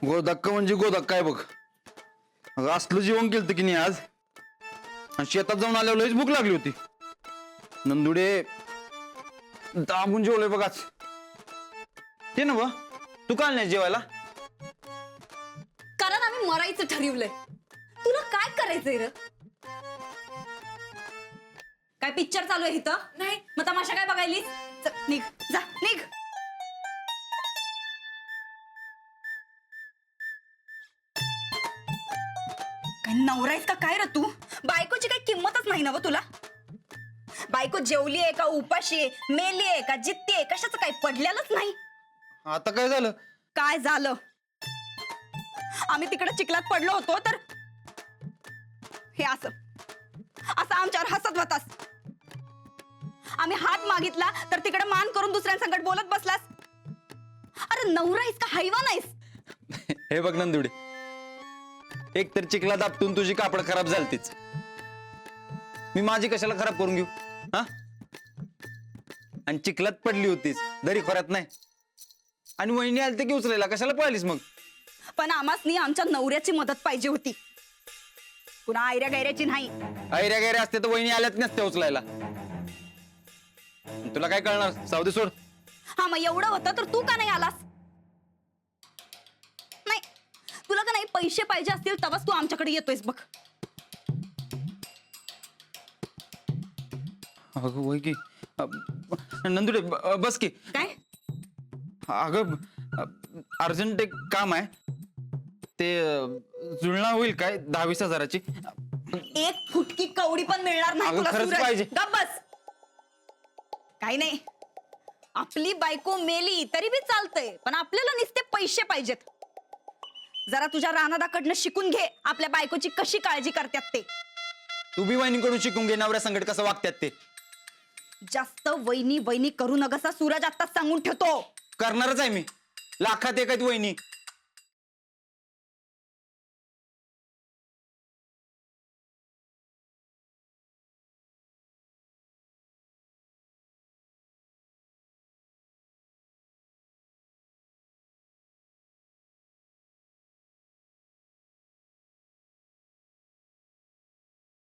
गोदक्का म्हणजे गोदक्का आहे बघ. अगं असलं जेवण केलं की नाही आज. आणि शेतात जाऊन आल्यावर लईच भूक लागली होती. नंदुडे दाबून जेवलोय बघ आज. ते ना बा तू काल नाही जेवायला. कारण आम्ही मरायचं ठरवलंय. तुला काय करायचंय र? काय पिक्चर चालू आहे इथं? नाही मग तमाशा काय बघायली? निघ जा निघ. काय नवरायस का काय र तू? बायकोची काही किंमतच नाही ना व तुला. बायको जेवली आहे का उपाशी आहे, मेली आहे का जित्ती आहे, कशाचं काही पडलेलंच नाही. आता काय झालं? काय झालं? आम्ही तिकडे चिखलात पडलो होतो तर हे असं असं आमच्यावर हसत होतास. आम्ही हात मागितला तर तिकडे मान करून दुसऱ्यांसंगत बोलत बसलास. अरे नवराईस का हैवान आहेस? हे बघ नंदुडे, एक तर चिखलात आपटून तुझी कापड खराब झालतीच. मी माझी कशाला खराब करून घेऊ हा? आणि चिखलात पडली होतीस दरी खोऱ्यात नाही. आणि वहिनी आलते की उचलायला कशाला पळालीस मग? पण आम्हासनी आमच्या नवऱ्याची मदत पाहिजे होती, पुन्हा आयऱ्या गैऱ्याची नाही. ऐऱ्या गैऱ्या असते तर वहिनी आल्याच नसत्या उचलायला. तुला काय कळणार? सावधी सोड. हा मग एवढं होतं तर तू का नाही आलास? नाही तुला का नाही पैसे पाहिजे असतील तेव्हाच तू आमच्याकडे येतोयस बघ. अगं वय की नंदुडे बस की. काय? अगं अर्जंट एक काम आहे ते जुळणा होईल काय 10-20 हजाराची. एक फुटकी कवडी पण मिळणार नाही अगं, तुला. खरंच सूरज, पाहिजे. गप्प बस. काही नाही, आपली बायको मेली तरी बी चालतंय, पण आपल्याला नुसते पैसे पाहिजेत. जरा तुझ्या रानादाकडनं शिकून घे आपल्या बायकोची कशी काळजी करतात ते. तू बी वहिनीकडून शिकून घे नवऱ्या संकट कसं वागतात ते. जास्त वैनी वैनी करू नकसा सूरज, आत्ताच सांगून ठेवतो. करणारच आहे मी. लाखात एक आहेत वहिनी.